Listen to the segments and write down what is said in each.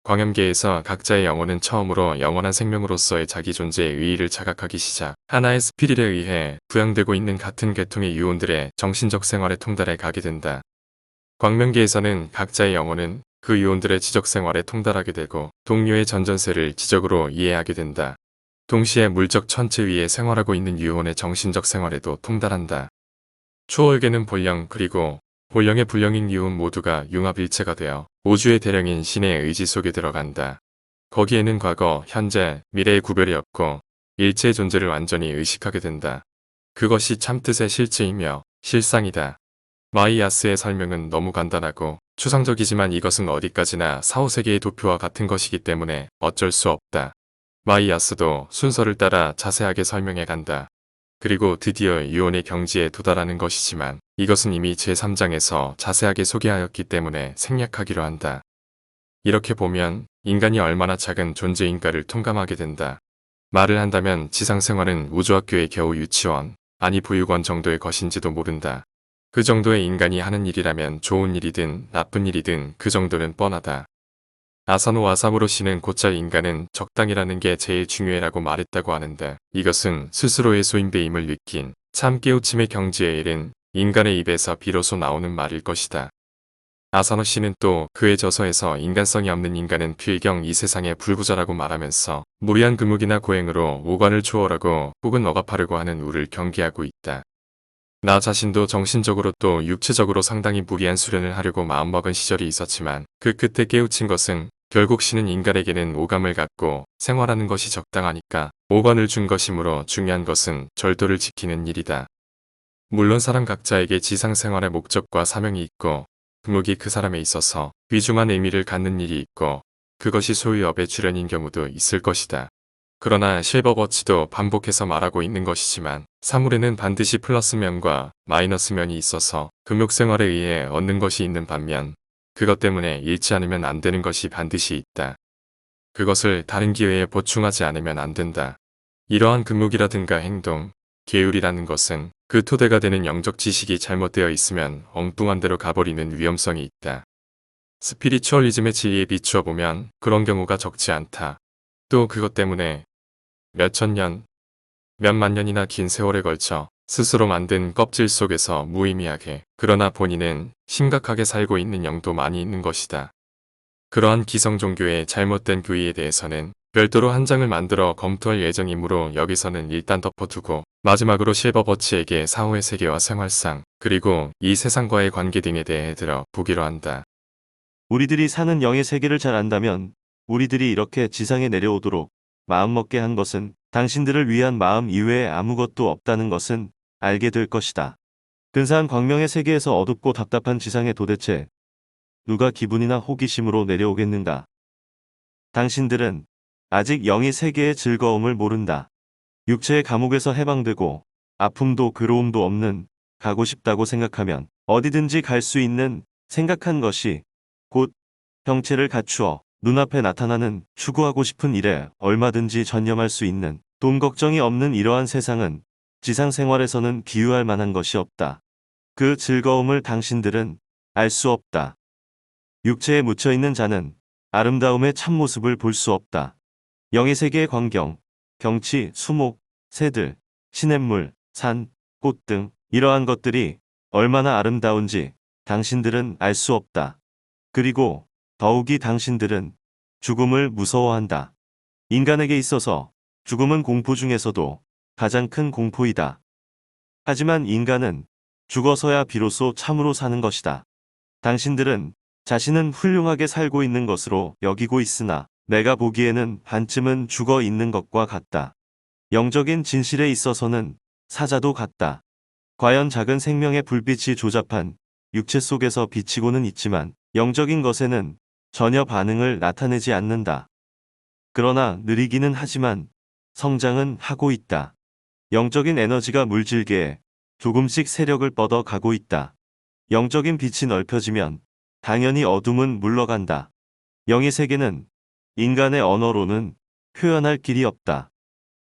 광염계에서 각자의 영혼은 처음으로 영원한 생명으로서의 자기 존재의 의의를 자각하기 시작. 하나의 스피릿에 의해 부양되고 있는 같은 계통의 유혼들의 정신적 생활에 통달해 가게 된다. 광명계에서는 각자의 영혼은 그 유혼들의 지적 생활에 통달하게 되고 동료의 전전세를 지적으로 이해하게 된다. 동시에 물적 천체 위에 생활하고 있는 유혼의 정신적 생활에도 통달한다. 초월계는 본령 그리고 본령의 불령인 유혼 모두가 융합일체가 되어 우주의 대령인 신의 의지 속에 들어간다. 거기에는 과거, 현재, 미래의 구별이 없고 일체의 존재를 완전히 의식하게 된다. 그것이 참뜻의 실체이며 실상이다. 마이야스의 설명은 너무 간단하고 추상적이지만 이것은 어디까지나 사후세계의 도표와 같은 것이기 때문에 어쩔 수 없다. 마이야스도 순서를 따라 자세하게 설명해 간다. 그리고 드디어 유언의 경지에 도달하는 것이지만 이것은 이미 제3장에서 자세하게 소개하였기 때문에 생략하기로 한다. 이렇게 보면 인간이 얼마나 작은 존재인가를 통감하게 된다. 말을 한다면 지상생활은 우주학교의 겨우 유치원, 아니 보육원 정도의 것인지도 모른다. 그 정도의 인간이 하는 일이라면 좋은 일이든 나쁜 일이든 그 정도는 뻔하다. 아사노 아사무로 씨는 곧잘 인간은 적당이라는 게 제일 중요해라고 말했다고 하는데 이것은 스스로의 소인배임을 느낀 참 깨우침의 경지에 이른 인간의 입에서 비로소 나오는 말일 것이다. 아사노 씨는 또 그의 저서에서 인간성이 없는 인간은 필경 이 세상의 불구자라고 말하면서 무리한 금욕이나 고행으로 오관을 초월하고 혹은 억압하려고 하는 우를 경계하고 있다. 나 자신도 정신적으로 또 육체적으로 상당히 무리한 수련을 하려고 마음먹은 시절이 있었지만 그 끝에 깨우친 것은 결국 신은 인간에게는 오감을 갖고 생활하는 것이 적당하니까 오관을 준 것이므로 중요한 것은 절도를 지키는 일이다. 물론 사람 각자에게 지상생활의 목적과 사명이 있고 금욕이 그 사람에 있어서 귀중한 의미를 갖는 일이 있고 그것이 소위 업의 출현인 경우도 있을 것이다. 그러나 실버워치도 반복해서 말하고 있는 것이지만 사물에는 반드시 플러스 면과 마이너스 면이 있어서 금욕생활에 의해 얻는 것이 있는 반면 그것 때문에 잃지 않으면 안 되는 것이 반드시 있다. 그것을 다른 기회에 보충하지 않으면 안 된다. 이러한 금욕이라든가 행동, 계율이라는 것은 그 토대가 되는 영적 지식이 잘못되어 있으면 엉뚱한 데로 가버리는 위험성이 있다. 스피리추얼리즘의 진리에 비추어 보면 그런 경우가 적지 않다. 또 그것 때문에 몇천 년, 몇만 년이나 긴 세월에 걸쳐 스스로 만든 껍질 속에서 무의미하게 그러나 본인은 심각하게 살고 있는 영도 많이 있는 것이다. 그러한 기성 종교의 잘못된 교의에 대해서는 별도로 한 장을 만들어 검토할 예정이므로 여기서는 일단 덮어두고 마지막으로 실버버치에게 사후의 세계와 생활상 그리고 이 세상과의 관계 등에 대해 들어보기로 한다. 우리들이 사는 영의 세계를 잘 안다면 우리들이 이렇게 지상에 내려오도록 마음먹게 한 것은 당신들을 위한 마음 이외에 아무것도 없다는 것은 알게 될 것이다. 근사한 광명의 세계에서 어둡고 답답한 지상에 도대체 누가 기분이나 호기심으로 내려오겠는가? 당신들은 아직 영의 세계의 즐거움을 모른다. 육체의 감옥에서 해방되고 아픔도 괴로움도 없는 가고 싶다고 생각하면 어디든지 갈 수 있는 생각한 것이 곧 형체를 갖추어 눈앞에 나타나는 추구하고 싶은 일에 얼마든지 전념할 수 있는 돈 걱정이 없는 이러한 세상은 지상 생활에서는 비유할 만한 것이 없다. 그 즐거움을 당신들은 알 수 없다. 육체에 묻혀있는 자는 아름다움의 참모습을 볼 수 없다. 영의 세계의 광경, 경치, 수목, 새들, 시냇물, 산, 꽃 등 이러한 것들이 얼마나 아름다운지 당신들은 알 수 없다. 그리고 더욱이 당신들은 죽음을 무서워한다. 인간에게 있어서 죽음은 공포 중에서도 가장 큰 공포이다. 하지만 인간은 죽어서야 비로소 참으로 사는 것이다. 당신들은 자신은 훌륭하게 살고 있는 것으로 여기고 있으나 내가 보기에는 반쯤은 죽어 있는 것과 같다. 영적인 진실에 있어서는 사자도 같다. 과연 작은 생명의 불빛이 조잡한 육체 속에서 비치고는 있지만 영적인 것에는 전혀 반응을 나타내지 않는다. 그러나 느리기는 하지만 성장은 하고 있다. 영적인 에너지가 물질계에 조금씩 세력을 뻗어 가고 있다. 영적인 빛이 넓혀지면 당연히 어둠은 물러간다. 영의 세계는 인간의 언어로는 표현할 길이 없다.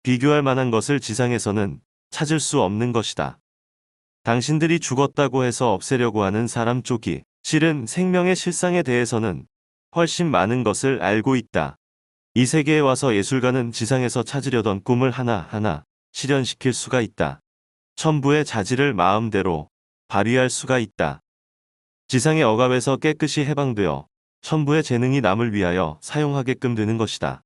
비교할 만한 것을 지상에서는 찾을 수 없는 것이다. 당신들이 죽었다고 해서 없애려고 하는 사람 쪽이 실은 생명의 실상에 대해서는 훨씬 많은 것을 알고 있다. 이 세계에 와서 예술가는 지상에서 찾으려던 꿈을 하나하나 실현시킬 수가 있다. 천부의 자질을 마음대로 발휘할 수가 있다. 지상의 억압에서 깨끗이 해방되어 천부의 재능이 남을 위하여 사용하게끔 되는 것이다.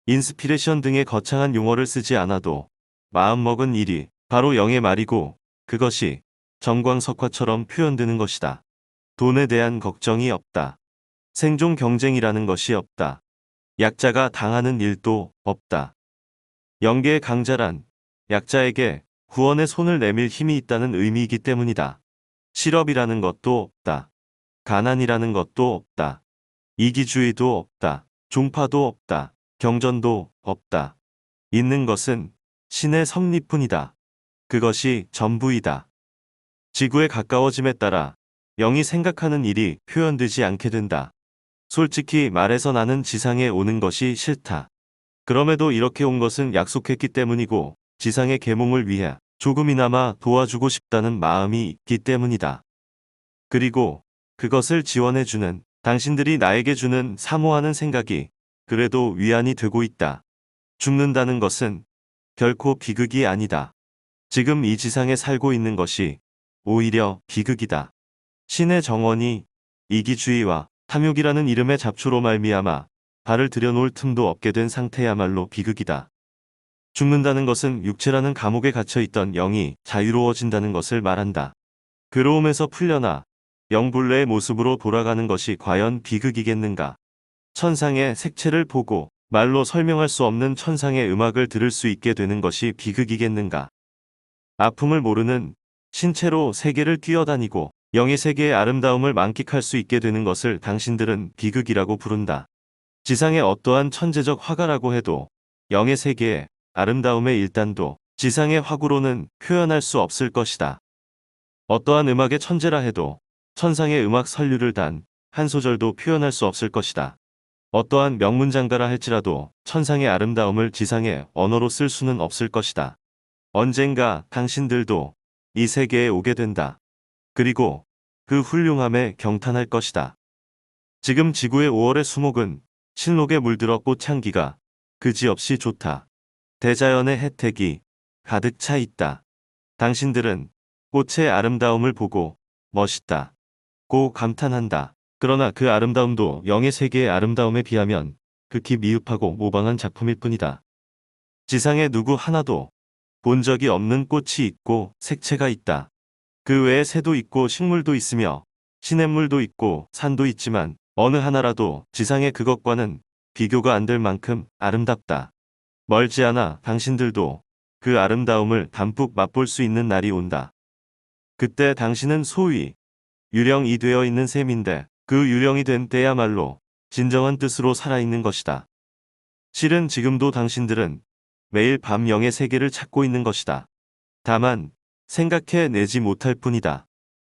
인스피레이션 등의 거창한 용어를 쓰지 않아도 마음먹은 일이 바로 영의 말이고 그것이 정광석화처럼 표현되는 것이다. 돈에 대한 걱정이 없다. 생존 경쟁이라는 것이 없다. 약자가 당하는 일도 없다. 영계의 강자란 약자에게 구원의 손을 내밀 힘이 있다는 의미이기 때문이다. 실업이라는 것도 없다. 가난이라는 것도 없다. 이기주의도 없다. 종파도 없다. 경전도 없다. 있는 것은 신의 섭리뿐이다. 그것이 전부이다. 지구에 가까워짐에 따라 영이 생각하는 일이 표현되지 않게 된다. 솔직히 말해서 나는 지상에 오는 것이 싫다. 그럼에도 이렇게 온 것은 약속했기 때문이고 지상의 계몽을 위해 조금이나마 도와주고 싶다는 마음이 있기 때문이다. 그리고 그것을 지원해주는 당신들이 나에게 주는 사모하는 생각이 그래도 위안이 되고 있다. 죽는다는 것은 결코 비극이 아니다. 지금 이 지상에 살고 있는 것이 오히려 비극이다. 신의 정원이 이기주의와 탐욕이라는 이름의 잡초로 말미암아 발을 들여놓을 틈도 없게 된 상태야말로 비극이다. 죽는다는 것은 육체라는 감옥에 갇혀있던 영이 자유로워진다는 것을 말한다. 괴로움에서 풀려나 영본래의 모습으로 돌아가는 것이 과연 비극이겠는가? 천상의 색채를 보고 말로 설명할 수 없는 천상의 음악을 들을 수 있게 되는 것이 비극이겠는가? 아픔을 모르는 신체로 세계를 뛰어다니고 영의 세계의 아름다움을 만끽할 수 있게 되는 것을 당신들은 비극이라고 부른다. 지상의 어떠한 천재적 화가라고 해도 영의 세계의 아름다움의 일단도 지상의 화구로는 표현할 수 없을 것이다. 어떠한 음악의 천재라 해도 천상의 음악 선율을 단 한 소절도 표현할 수 없을 것이다. 어떠한 명문장가라 할지라도 천상의 아름다움을 지상의 언어로 쓸 수는 없을 것이다. 언젠가 당신들도 이 세계에 오게 된다. 그리고 그 훌륭함에 경탄할 것이다. 지금 지구의 5월의 수목은 신록에 물들어 꽃향기가 그지없이 좋다. 대자연의 혜택이 가득 차 있다. 당신들은 꽃의 아름다움을 보고 멋있다 고 감탄한다. 그러나 그 아름다움도 영의 세계의 아름다움에 비하면 극히 미흡하고 모방한 작품일 뿐이다. 지상에 누구 하나도 본 적이 없는 꽃이 있고 색채가 있다. 그 외에 새도 있고 식물도 있으며 시냇물도 있고 산도 있지만 어느 하나라도 지상의 그것과는 비교가 안 될 만큼 아름답다. 멀지 않아 당신들도 그 아름다움을 담뿍 맛볼 수 있는 날이 온다. 그때 당신은 소위 유령이 되어 있는 셈인데 그 유령이 된 때야말로 진정한 뜻으로 살아있는 것이다. 실은 지금도 당신들은 매일 밤 영의 세계를 찾고 있는 것이다. 다만 생각해 내지 못할 뿐이다.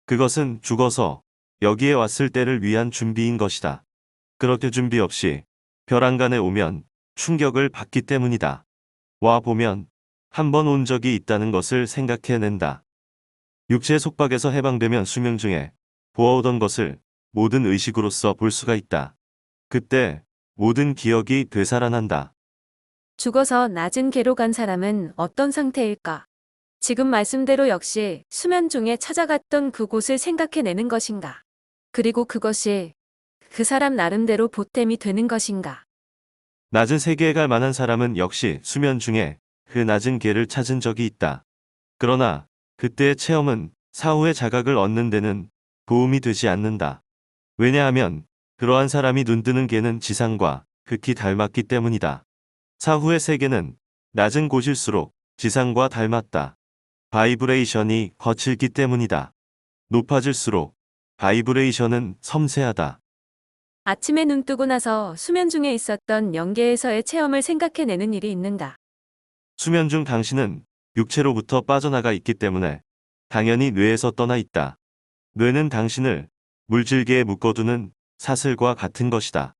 그것은 죽어서 여기에 왔을 때를 위한 준비인 것이다. 그렇게 준비 없이 벼랑간에 오면 충격을 받기 때문이다. 와 보면 한 번 온 적이 있다는 것을 생각해낸다. 육체의 속박에서 해방되면 수명 중에 보아오던 것을 모든 의식으로서 볼 수가 있다. 그때 모든 기억이 되살아난다. 죽어서 낮은 궤로 간 사람은 어떤 상태일까? 지금 말씀대로 역시 수면 중에 찾아갔던 그곳을 생각해내는 것인가? 그리고 그것이 그 사람 나름대로 보탬이 되는 것인가? 낮은 세계에 갈 만한 사람은 역시 수면 중에 그 낮은 궤를 찾은 적이 있다. 그러나 그때의 체험은 사후의 자각을 얻는 데는 도움이 되지 않는다. 왜냐하면 그러한 사람이 눈뜨는 궤는 지상과 극히 닮았기 때문이다. 사후의 세계는 낮은 곳일수록 지상과 닮았다. 바이브레이션이 거칠기 때문이다. 높아질수록 바이브레이션은 섬세하다. 아침에 눈 뜨고 나서 수면 중에 있었던 영계에서의 체험을 생각해내는 일이 있는가? 수면 중 당신은 육체로부터 빠져나가 있기 때문에 당연히 뇌에서 떠나 있다. 뇌는 당신을 물질계에 묶어두는 사슬과 같은 것이다.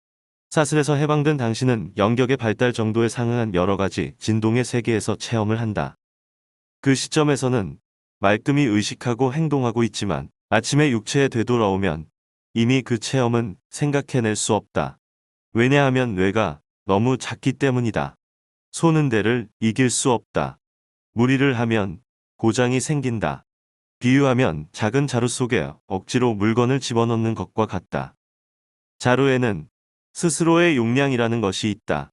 사슬에서 해방된 당신은 영격의 발달 정도에 상응한 여러 가지 진동의 세계에서 체험을 한다. 그 시점에서는 말끔히 의식하고 행동하고 있지만 아침에 육체에 되돌아오면 이미 그 체험은 생각해낼 수 없다. 왜냐하면 뇌가 너무 작기 때문이다. 손은 대를 이길 수 없다. 무리를 하면 고장이 생긴다. 비유하면 작은 자루 속에 억지로 물건을 집어넣는 것과 같다. 자루에는 스스로의 용량이라는 것이 있다.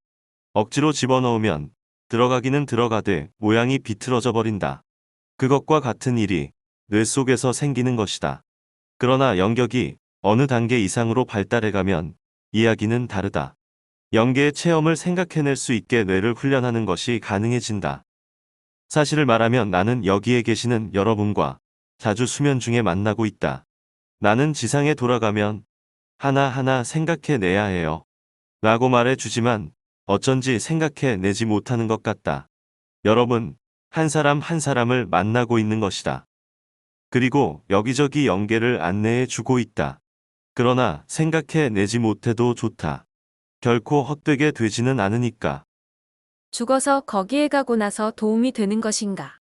억지로 집어넣으면 들어가기는 들어가되 모양이 비틀어져 버린다. 그것과 같은 일이 뇌 속에서 생기는 것이다. 그러나 영격이 어느 단계 이상으로 발달해가면 이야기는 다르다. 영계의 체험을 생각해낼 수 있게 뇌를 훈련하는 것이 가능해진다. 사실을 말하면 나는 여기에 계시는 여러분과 자주 수면 중에 만나고 있다. 나는 지상에 돌아가면 하나하나 생각해내야 해요. 라고 말해주지만 어쩐지 생각해내지 못하는 것 같다. 여러분, 한 사람 한 사람을 만나고 있는 것이다. 그리고 여기저기 영계를 안내해 주고 있다. 그러나 생각해내지 못해도 좋다. 결코 헛되게 되지는 않으니까. 죽어서 거기에 가고 나서 도움이 되는 것인가?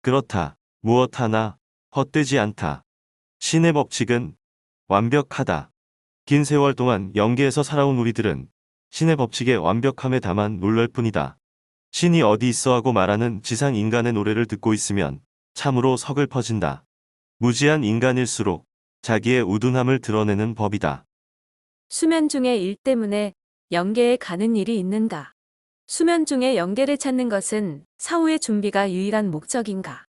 그렇다. 무엇 하나 헛되지 않다. 신의 법칙은 완벽하다. 긴 세월 동안 영계에서 살아온 우리들은 신의 법칙의 완벽함에 다만 놀랄 뿐이다. 신이 어디 있어 하고 말하는 지상 인간의 노래를 듣고 있으면 참으로 서글퍼진다. 무지한 인간일수록 자기의 우둔함을 드러내는 법이다. 수면 중의 일 때문에 영계에 가는 일이 있는가? 수면 중에 영계를 찾는 것은 사후의 준비가 유일한 목적인가?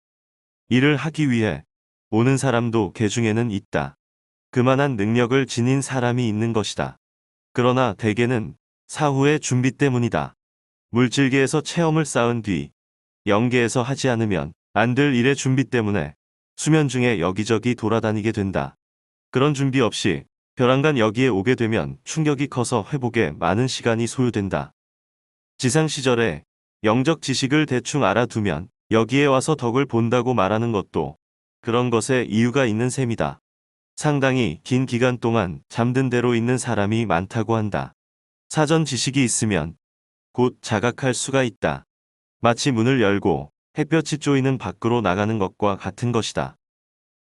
일을 하기 위해 오는 사람도 개 중에는 있다. 그만한 능력을 지닌 사람이 있는 것이다. 그러나 대개는 사후의 준비 때문이다. 물질계에서 체험을 쌓은 뒤 영계에서 하지 않으면 안 될 일의 준비 때문에 수면 중에 여기저기 돌아다니게 된다. 그런 준비 없이 벼랑간 여기에 오게 되면 충격이 커서 회복에 많은 시간이 소요된다. 지상 시절에 영적 지식을 대충 알아두면 여기에 와서 덕을 본다고 말하는 것도 그런 것에 이유가 있는 셈이다. 상당히 긴 기간 동안 잠든 대로 있는 사람이 많다고 한다. 사전 지식이 있으면 곧 자각할 수가 있다. 마치 문을 열고 햇볕이 쪼이는 밖으로 나가는 것과 같은 것이다.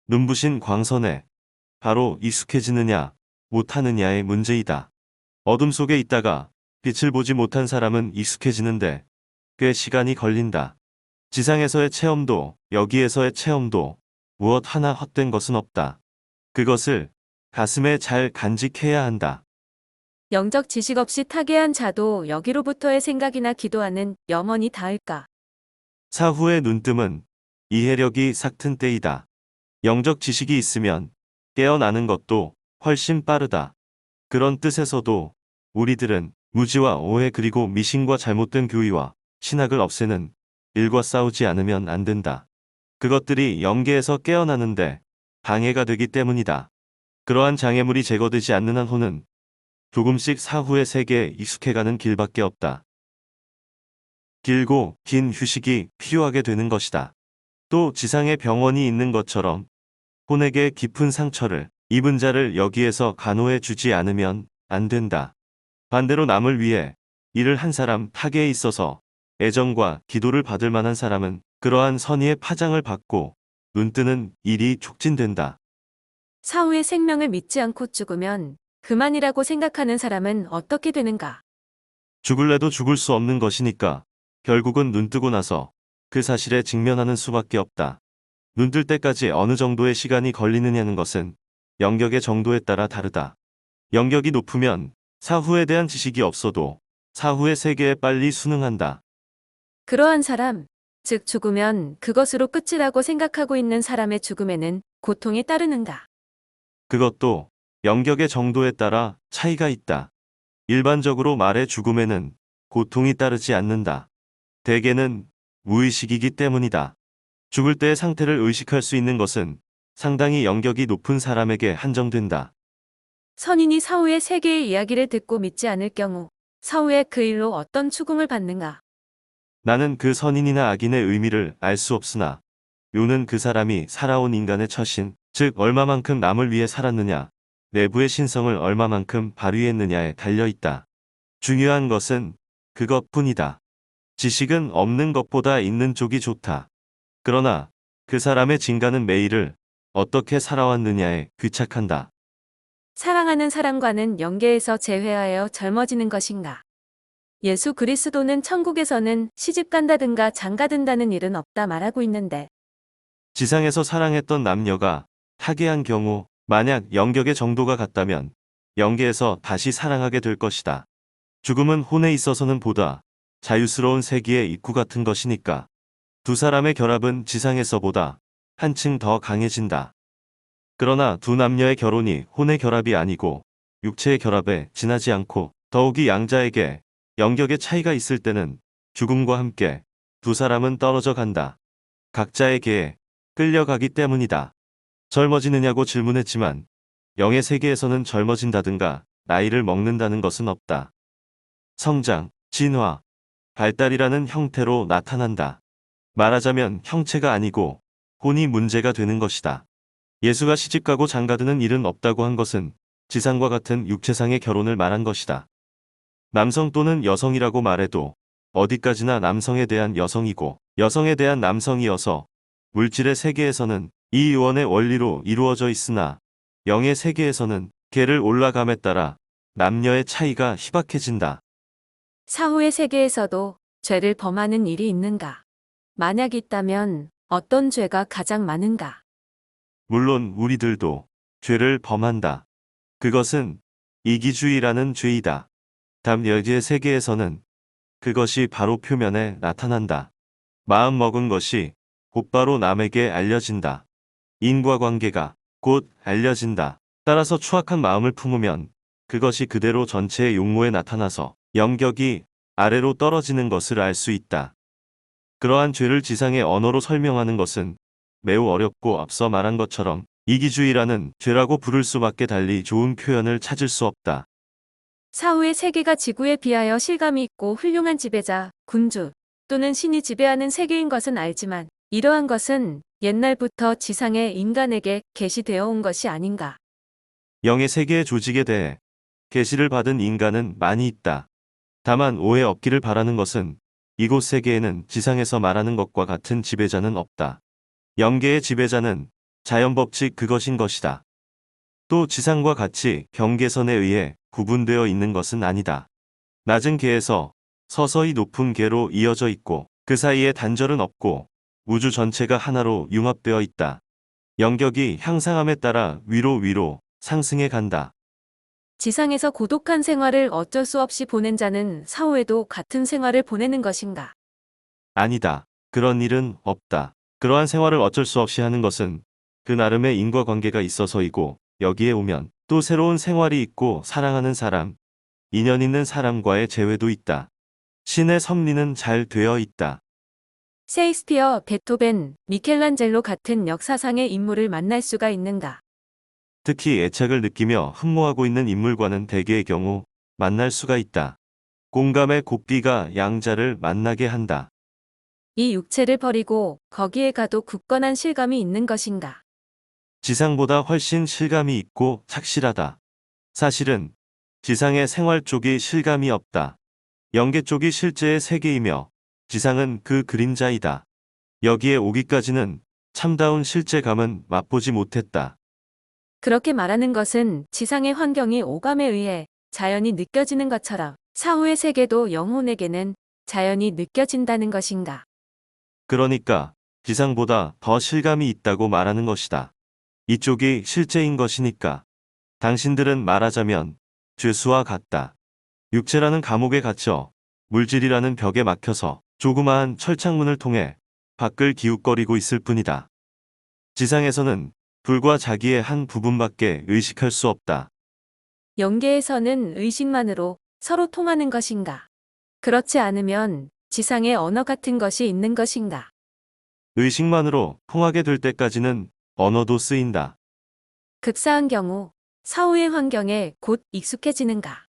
눈부신 광선에 바로 익숙해지느냐 못하느냐의 문제이다. 어둠 속에 있다가 빛을 보지 못한 사람은 익숙해지는데 꽤 시간이 걸린다. 지상에서의 체험도 여기에서의 체험도 무엇 하나 헛된 것은 없다. 그것을 가슴에 잘 간직해야 한다. 영적 지식 없이 타계한 자도 여기로부터의 생각이나 기도하는 염원이 닿을까? 사후의 눈뜸은 이해력이 삭튼 때이다. 영적 지식이 있으면 깨어나는 것도 훨씬 빠르다. 그런 뜻에서도 우리들은 무지와 오해 그리고 미신과 잘못된 교의와 신학을 없애는 일과 싸우지 않으면 안 된다. 그것들이 영계에서 깨어나는데 방해가 되기 때문이다. 그러한 장애물이 제거되지 않는 한 호는 조금씩 사후의 세계에 익숙해가는 길밖에 없다. 길고 긴 휴식이 필요하게 되는 것이다. 또 지상에 병원이 있는 것처럼 혼에게 깊은 상처를 입은 자를 여기에서 간호해 주지 않으면 안 된다. 반대로 남을 위해 일을 한 사람 타계에 있어서 애정과 기도를 받을 만한 사람은 그러한 선의의 파장을 받고 눈뜨는 일이 촉진된다. 사후의 생명을 믿지 않고 죽으면 그만이라고 생각하는 사람은 어떻게 되는가? 죽을래도 죽을 수 없는 것이니까 결국은 눈뜨고 나서 그 사실에 직면하는 수밖에 없다. 눈뜰 때까지 어느 정도의 시간이 걸리느냐는 것은 영격의 정도에 따라 다르다. 영격이 높으면 사후에 대한 지식이 없어도 사후의 세계에 빨리 순응한다. 그러한 사람, 즉 죽으면 그것으로 끝이라고 생각하고 있는 사람의 죽음에는 고통이 따르는가? 그것도 영격의 정도에 따라 차이가 있다. 일반적으로 말해 죽음에는 고통이 따르지 않는다. 대개는 무의식이기 때문이다. 죽을 때의 상태를 의식할 수 있는 것은 상당히 영격이 높은 사람에게 한정된다. 선인이 사후의 세계의 이야기를 듣고 믿지 않을 경우 사후에 그 일로 어떤 추궁을 받는가? 나는 그 선인이나 악인의 의미를 알 수 없으나 요는 그 사람이 살아온 인간의 처신, 즉 얼마만큼 남을 위해 살았느냐, 내부의 신성을 얼마만큼 발휘했느냐에 달려있다. 중요한 것은 그것뿐이다. 지식은 없는 것보다 있는 쪽이 좋다. 그러나 그 사람의 진가는 매일을 어떻게 살아왔느냐에 귀착한다. 사랑하는 사람과는 영계에서 재회하여 젊어지는 것인가? 예수 그리스도는 천국에서는 시집 간다든가 장가든다는 일은 없다 말하고 있는데 지상에서 사랑했던 남녀가 타계한 경우 만약 영격의 정도가 같다면 영계에서 다시 사랑하게 될 것이다. 죽음은 혼에 있어서는 보다 자유스러운 세기의 입구 같은 것이니까 두 사람의 결합은 지상에서보다 한층 더 강해진다. 그러나 두 남녀의 결혼이 혼의 결합이 아니고 육체의 결합에 지나지 않고 더욱이 양자에게 영격의 차이가 있을 때는 죽음과 함께 두 사람은 떨어져 간다. 각자의 계에 끌려가기 때문이다. 젊어지느냐고 질문했지만 영의 세계에서는 젊어진다든가 나이를 먹는다는 것은 없다. 성장, 진화, 발달이라는 형태로 나타난다. 말하자면 형체가 아니고 혼이 문제가 되는 것이다. 예수가 시집가고 장가드는 일은 없다고 한 것은 지상과 같은 육체상의 결혼을 말한 것이다. 남성 또는 여성이라고 말해도 어디까지나 남성에 대한 여성이고 여성에 대한 남성이어서 물질의 세계에서는 이 유언의 원리로 이루어져 있으나 영의 세계에서는 계를 올라감에 따라 남녀의 차이가 희박해진다. 사후의 세계에서도 죄를 범하는 일이 있는가? 만약 있다면 어떤 죄가 가장 많은가? 물론 우리들도 죄를 범한다. 그것은 이기주의라는 죄이다. 담여지의 세계에서는 그것이 바로 표면에 나타난다. 마음 먹은 것이 곧바로 남에게 알려진다. 인과관계가 곧 알려진다. 따라서 추악한 마음을 품으면 그것이 그대로 전체의 용모에 나타나서 영격이 아래로 떨어지는 것을 알 수 있다. 그러한 죄를 지상의 언어로 설명하는 것은 매우 어렵고 앞서 말한 것처럼 이기주의라는 죄라고 부를 수밖에 달리 좋은 표현을 찾을 수 없다. 사후의 세계가 지구에 비하여 실감이 있고 훌륭한 지배자, 군주 또는 신이 지배하는 세계인 것은 알지만 이러한 것은 옛날부터 지상의 인간에게 계시되어 온 것이 아닌가. 영의 세계의 조직에 대해 계시를 받은 인간은 많이 있다. 다만 오해 없기를 바라는 것은 이곳 세계에는 지상에서 말하는 것과 같은 지배자는 없다. 영계의 지배자는 자연법칙 그것인 것이다. 또 지상과 같이 경계선에 의해 구분되어 있는 것은 아니다. 낮은 계에서 서서히 높은 계로 이어져 있고 그 사이에 단절은 없고 우주 전체가 하나로 융합되어 있다. 영격이 향상함에 따라 위로 상승해 간다. 지상에서 고독한 생활을 어쩔 수 없이 보낸 자는 사후에도 같은 생활을 보내는 것인가. 아니다. 그런 일은 없다. 그러한 생활을 어쩔 수 없이 하는 것은 그 나름의 인과관계가 있어서이고 여기에 오면 또 새로운 생활이 있고 사랑하는 사람, 인연 있는 사람과의 재회도 있다. 신의 섭리는 잘 되어 있다. 셰익스피어, 베토벤, 미켈란젤로 같은 역사상의 인물을 만날 수가 있는가. 특히 애착을 느끼며 흠모하고 있는 인물과는 대개의 경우 만날 수가 있다. 공감의 곱비가 양자를 만나게 한다. 이 육체를 버리고 거기에 가도 굳건한 실감이 있는 것인가. 지상보다 훨씬 실감이 있고 착실하다. 사실은 지상의 생활 쪽이 실감이 없다. 영계 쪽이 실제의 세계이며 지상은 그 그림자이다. 여기에 오기까지는 참다운 실제감은 맛보지 못했다. 그렇게 말하는 것은 지상의 환경이 오감에 의해 자연히 느껴지는 것처럼 사후의 세계도 영혼에게는 자연히 느껴진다는 것인가. 그러니까 지상보다 더 실감이 있다고 말하는 것이다. 이쪽이 실제인 것이니까. 당신들은 말하자면 죄수와 같다. 육체라는 감옥에 갇혀 물질이라는 벽에 막혀서 조그마한 철창문을 통해 밖을 기웃거리고 있을 뿐이다. 지상에서는 불과 자기의 한 부분밖에 의식할 수 없다. 영계에서는 의식만으로 서로 통하는 것인가. 그렇지 않으면 지상에 언어 같은 것이 있는 것인가. 의식만으로 통하게 될 때까지는 언어도 쓰인다. 극사한 경우 사후의 환경에 곧 익숙해지는가.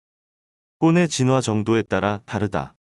혼의 진화 정도에 따라 다르다.